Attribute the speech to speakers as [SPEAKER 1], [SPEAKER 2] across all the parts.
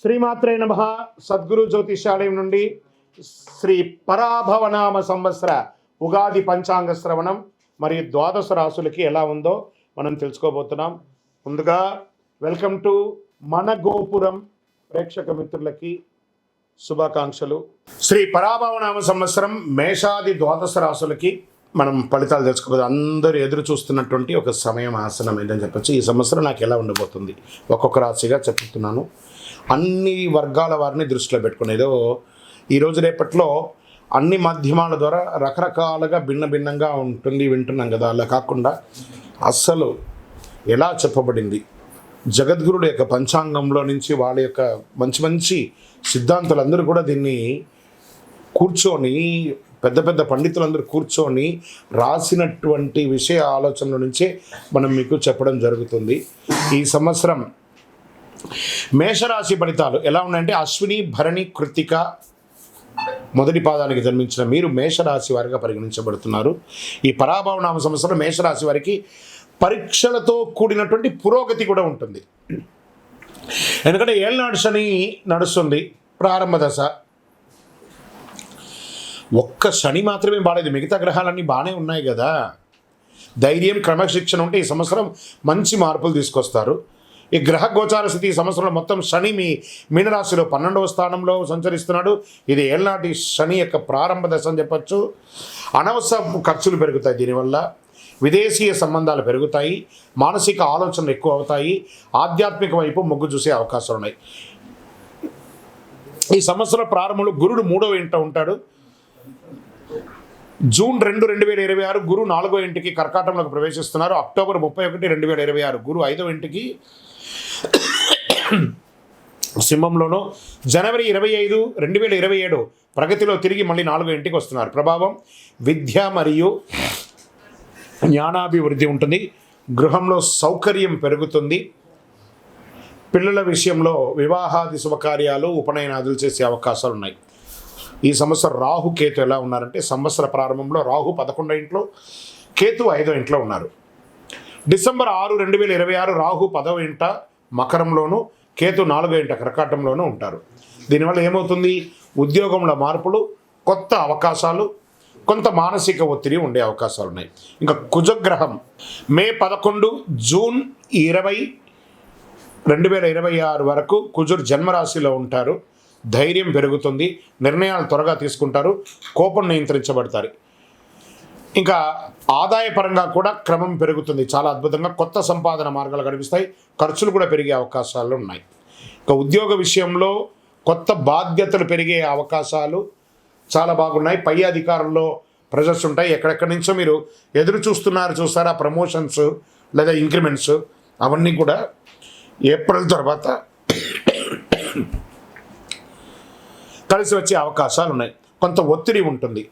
[SPEAKER 1] శ్రీమాత్రే నమః. సద్గురు జ్యోతిషాలయం నుండి శ్రీ పరాభవనామ సంవత్సర ఉగాది పంచాంగ శ్రవణం మరియు ద్వాదశ రాశులకి ఎలా ఉందో మనం తెలుసుకోబోతున్నాం. ముందుగా వెల్కమ్ టు మన గోపురం ప్రేక్షక మిత్రులకి శుభాకాంక్షలు. శ్రీ పరాభవనామ సంవత్సరం మేషాది ద్వాదశ రాశులకి మనం ఫలితాలు తెలుసుకోబోదు. అందరూ ఎదురు చూస్తున్నటువంటి ఒక సమయం ఆసనం ఏంటని చెప్పచ్చు. ఈ సంవత్సరం నాకు ఎలా ఉండబోతుంది ఒక్కొక్క రాశిగా చెప్తున్నాను. అన్ని వర్గాల వారిని దృష్టిలో పెట్టుకునేదో ఈరోజు రేపట్లో అన్ని మాధ్యమాల ద్వారా రకరకాలుగా భిన్నంగా ఉంటుంది వింటున్నాం కదా. అలా కాకుండా అస్సలు ఎలా చెప్పబడింది జగద్గురుడు యొక్క పంచాంగంలో నుంచి వాళ్ళ యొక్క మంచి మంచి సిద్ధాంతాలు అందరూ కూడా దీన్ని కూర్చొని పెద్ద పెద్ద పండితులందరూ కూర్చొని రాసినటువంటి విషయ ఆలోచనల నుంచే మనం మీకు చెప్పడం జరుగుతుంది. ఈ సంవత్సరం మేషరాశి ఫలితాలు ఎలా ఉన్నాయంటే, అశ్విని భరణి కృత్తిక మొదటి పాదానికి జన్మించిన మీరు మేషరాశి వారిగా పరిగణించబడుతున్నారు. ఈ పరాభవనామ సంవత్సరం మేషరాశి వారికి పరీక్షలతో కూడినటువంటి పురోగతి కూడా ఉంటుంది. ఎందుకంటే ఏళ్ళనాడు శని నడుస్తుంది, ప్రారంభ దశ. ఒక్క శని మాత్రమే బాలేదు, మిగతా గ్రహాలన్నీ బాగానే ఉన్నాయి కదా. ధైర్యం క్రమశిక్షణ ఉంటే ఈ సంవత్సరం మంచి మార్పులు తీసుకొస్తారు. ఈ గ్రహ గోచార స్థితి ఈ సంవత్సరంలో మొత్తం శని మీ మీనరాశిలో 12వ స్థానంలో సంచరిస్తున్నాడు. ఇది ఏళ్ళనాటి శని యొక్క ప్రారంభ దశ అని చెప్పచ్చు. అనవసర ఖర్చులు పెరుగుతాయి దీనివల్ల. విదేశీయ సంబంధాలు పెరుగుతాయి, మానసిక ఆలోచనలు ఎక్కువ అవుతాయి, ఆధ్యాత్మిక వైపు మొగ్గు చూసే అవకాశాలు ఉన్నాయి. ఈ సంవత్సరం ప్రారంభంలో గురుడు 3వ ఇంట ఉంటాడు. జూన్ 2, 2026 గురు 4వ ఇంటికి కర్కాటంలోకి ప్రవేశిస్తున్నారు. అక్టోబర్ 31, 2026 గురు 5వ ఇంటికి సింహంలోనూ, జనవరి 25, 2027 ప్రగతిలో తిరిగి మళ్ళీ 4వ ఇంటికి వస్తున్నారు. ప్రభావం విద్య మరియు జ్ఞానాభివృద్ధి ఉంటుంది. గృహంలో సౌకర్యం పెరుగుతుంది. పిల్లల విషయంలో వివాహాది శుభకార్యాలు ఉపనయనాదులు చేసే అవకాశాలు ఉన్నాయి. ఈ సంవత్సరం రాహు కేతు ఎలా ఉన్నారంటే, సంవత్సర ప్రారంభంలో రాహు 11వ ఇంట్లో, కేతు 5వ ఇంట్లో ఉన్నారు. డిసెంబర్ 6, 2026 రాహు 10వ ఇంట మకరంలోను, కేతు 4వ ఇంట కర్కాటంలోనూ ఉంటారు. దీనివల్ల ఏమవుతుంది, ఉద్యోగంలో మార్పులు, కొత్త అవకాశాలు, కొంత మానసిక ఒత్తిడి ఉండే అవకాశాలు ఉన్నాయి. ఇంకా కుజగ్రహం మే 11, జూన్ 20, 2026 వరకు కుజుడు జన్మరాశిలో ఉంటారు. ధైర్యం పెరుగుతుంది, నిర్ణయాలు త్వరగా తీసుకుంటారు, కోపం నియంత్రించబడతారు. ఇంకా ఆదాయపరంగా కూడా క్రమం పెరుగుతుంది చాలా అద్భుతంగా. కొత్త సంపాదన మార్గాలు కనిపిస్తాయి, ఖర్చులు కూడా పెరిగే అవకాశాలు ఉన్నాయి. ఇంకా ఉద్యోగ విషయంలో కొత్త బాధ్యతలు పెరిగే అవకాశాలు చాలా బాగున్నాయి. పై అధికారుల్లో ప్రెజర్స్ ఉంటాయి. ఎక్కడెక్కడి నుంచో మీరు ఎదురు చూస్తారా ప్రమోషన్స్ లేదా ఇంక్రిమెంట్స్, అవన్నీ కూడా ఏప్రిల్ తర్వాత కలిసి వచ్చే అవకాశాలు ఉన్నాయి. కొంత ఒత్తిడి ఉంటుంది,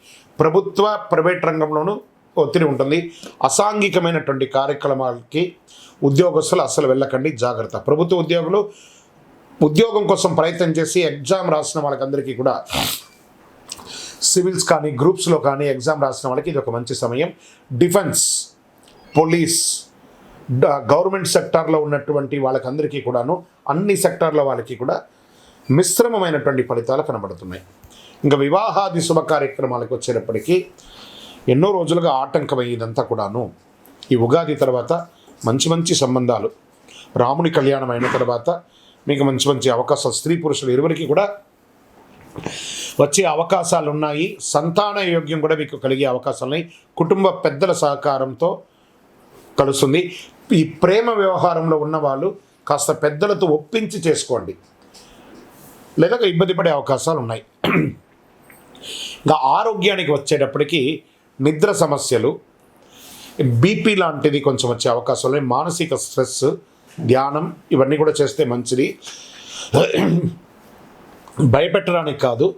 [SPEAKER 1] ప్రభుత్వ ప్రైవేట్ రంగంలోనూ ఒత్తిడి ఉంటుంది. అసాంఘికమైనటువంటి కార్యక్రమాలకి ఉద్యోగస్తులు అస్సలు వెళ్ళకండి, జాగ్రత్త. ప్రభుత్వ ఉద్యోగులు ఉద్యోగం కోసం ప్రయత్నం చేసి ఎగ్జామ్ రాసిన వాళ్ళకందరికీ కూడా, సివిల్స్ కానీ గ్రూప్స్లో కానీ ఎగ్జామ్ రాసిన వాళ్ళకి ఇది ఒక మంచి సమయం. డిఫెన్స్, పోలీస్, గవర్నమెంట్ సెక్టార్లో ఉన్నటువంటి వాళ్ళకందరికీ కూడాను, అన్ని సెక్టార్ల వాళ్ళకి కూడా మిశ్రమమైనటువంటి ఫలితాలు కనబడుతున్నాయి. ఇంకా వివాహాది శుభ కార్యక్రమాలకు వచ్చేటప్పటికీ ఎన్నో రోజులుగా ఆటంకమయ్యేదంతా కూడాను ఈ ఉగాది తర్వాత మంచి మంచి సంబంధాలు, రాముని కళ్యాణం అయిన తర్వాత మీకు మంచి మంచి అవకాశాలు, స్త్రీ పురుషులు ఇరువురికి కూడా వచ్చే అవకాశాలు ఉన్నాయి. సంతాన యోగ్యం కూడా మీకు కలిగే అవకాశాలు ఉన్నాయి. కుటుంబ పెద్దల సహకారంతో కలుస్తుంది. ఈ ప్రేమ వ్యవహారంలో ఉన్నవాళ్ళు కాస్త పెద్దలతో ఒప్పించి చేసుకోండి, లేదా ఇబ్బంది పడే అవకాశాలు ఉన్నాయి. ఇంకా ఆరోగ్యానికి వచ్చేటప్పటికి నిద్ర సమస్యలు, బీపీ లాంటిది కొంచెం వచ్చే అవకాశాలు ఉన్నాయి. మానసిక స్ట్రెస్, ధ్యానం ఇవన్నీ కూడా చేస్తే మంచిది. భయపెట్టడానికి కాదు,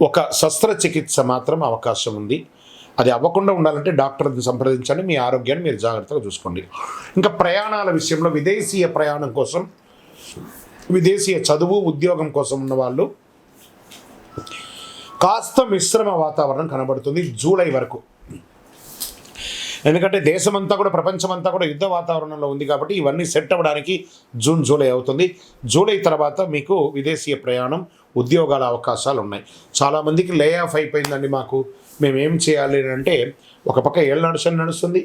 [SPEAKER 1] ఒక శస్త్రచికిత్స మాత్రం అవకాశం ఉంది. అది అవ్వకుండా ఉండాలంటే డాక్టర్ని సంప్రదించండి. మీ ఆరోగ్యాన్ని మీరు జాగ్రత్తగా చూసుకోండి. ఇంకా ప్రయాణాల విషయంలో విదేశీయ ప్రయాణం కోసం, విదేశీయ చదువు ఉద్యోగం కోసం ఉన్న వాళ్ళు కాస్త మిశ్రమ వాతావరణం కనబడుతుంది జూలై వరకు. ఎందుకంటే దేశమంతా కూడా ప్రపంచమంతా కూడా యుద్ధ వాతావరణంలో ఉంది కాబట్టి ఇవన్నీ సెట్ అవ్వడానికి జూన్ జూలై అవుతుంది. జూలై తర్వాత మీకు విదేశీయ ప్రయాణం, ఉద్యోగాల అవకాశాలు ఉన్నాయి. చాలామందికి లే ఆఫ్ అయిపోయిందండి, మేము ఏం చేయాలి అంటే ఒక పక్క ఏళ్ళ నడుస్తుంది,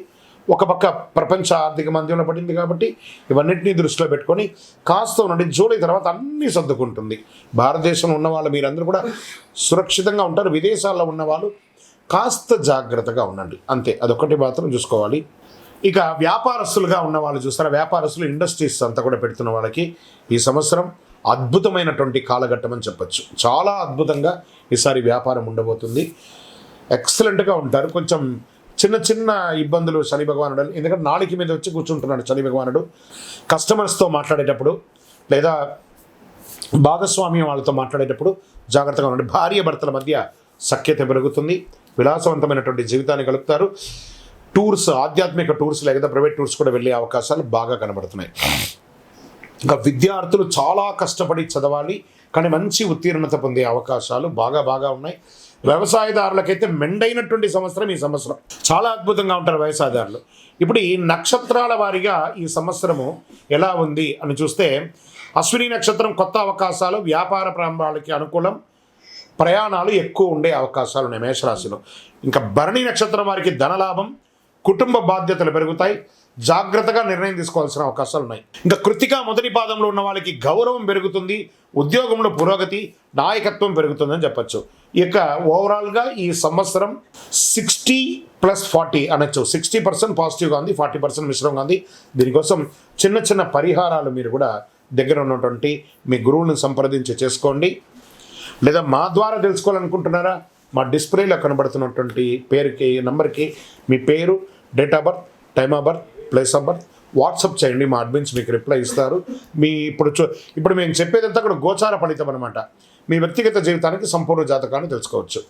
[SPEAKER 1] ఒక పక్క ప్రపంచ ఆర్థిక మాంద్యంలో పడింది కాబట్టి ఇవన్నింటినీ దృష్టిలో పెట్టుకొని కాస్త ఉండండి. జూలై తర్వాత అన్నీ సర్దుకుంటుంది. భారతదేశంలో ఉన్న వాళ్ళు మీరందరూ కూడా సురక్షితంగా ఉంటారు. విదేశాల్లో ఉన్నవాళ్ళు కాస్త జాగ్రత్తగా ఉండండి, అంతే. అదొక్కటి మాత్రం చూసుకోవాలి. ఇక వ్యాపారస్తులుగా ఉన్న వాళ్ళు చూస్తారా, వ్యాపారస్తులు ఇండస్ట్రీస్ అంతా కూడా పెడుతున్న వాళ్ళకి ఈ సంవత్సరం అద్భుతమైనటువంటి కాలఘట్టం అని చెప్పచ్చు. చాలా అద్భుతంగా ఈసారి వ్యాపారం ఉండబోతుంది. ఎక్సలెంట్గా ఉంటారు. కొంచెం చిన్న చిన్న ఇబ్బందులు శని భగవానుడు, ఎందుకంటే నాలుక మీద వచ్చి కూర్చుంటున్నాడు శని భగవానుడు. కస్టమర్స్తో మాట్లాడేటప్పుడు లేదా భాగస్వామ్యం వాళ్ళతో మాట్లాడేటప్పుడు జాగ్రత్తగా ఉండండి. భార్య భర్తల మధ్య సఖ్యత పెరుగుతుంది. విలాసవంతమైనటువంటి జీవితాన్ని గడుపుతారు. టూర్స్, ఆధ్యాత్మిక టూర్స్ లేదా ప్రైవేట్ టూర్స్ కూడా వెళ్ళే అవకాశాలు బాగా కనబడుతున్నాయి. ఇంకా విద్యార్థులు చాలా కష్టపడి చదవాలి, కానీ మంచి ఉత్తీర్ణత పొందే అవకాశాలు బాగా ఉన్నాయి. వ్యవసాయదారులకైతే మెండైనటువంటి సంవత్సరం ఈ సంవత్సరం. చాలా అద్భుతంగా ఉంటారు వ్యవసాయదారులు. ఇప్పుడు ఈ నక్షత్రాల వారీగా ఈ సంవత్సరము ఎలా ఉంది అని చూస్తే, అశ్విని నక్షత్రం కొత్త అవకాశాలు, వ్యాపార ప్రారంభాలకి అనుకూలం, ప్రయాణాలు ఎక్కువ ఉండే అవకాశాలు ఉన్నాయి మేషరాశిలో. ఇంకా భరణి నక్షత్రం వారికి ధనలాభం, కుటుంబ బాధ్యతలు పెరుగుతాయి, జాగ్రత్తగా నిర్ణయం తీసుకోవాల్సిన అవకాశాలు ఉన్నాయి. ఇంకా కృత్తిక మొదటి పాదంలో ఉన్న వాళ్ళకి గౌరవం పెరుగుతుంది, ఉద్యోగంలో పురోగతి, నాయకత్వం పెరుగుతుందని చెప్పచ్చు. ఇక ఓవరాల్గా ఈ సంవత్సరం 60+40 అనొచ్చు. 60% పాజిటివ్గా ఉంది, 40% మిశ్రమంగా ఉంది. దీనికోసం చిన్న చిన్న పరిహారాలు మీరు కూడా దగ్గర ఉన్నటువంటి మీ గురువులను సంప్రదించి చేసుకోండి. లేదా మా ద్వారా తెలుసుకోవాలనుకుంటున్నారా, మా డిస్ప్లేలో కనబడుతున్నటువంటి నంబర్కి మీ పేరు, date of birth, time of birth, place of birth WhatsApp చేయండి. మా అడ్మిన్స్ మీకు రిప్లై ఇస్తారు. మీ ఇప్పుడు మేము చెప్పేదంతా కూడా గోచార ఫలితం అనమాట. మీ వ్యక్తిగత జీవితానికి సంపూర్ణ జాతకాన్ని తెలుసుకోవచ్చు.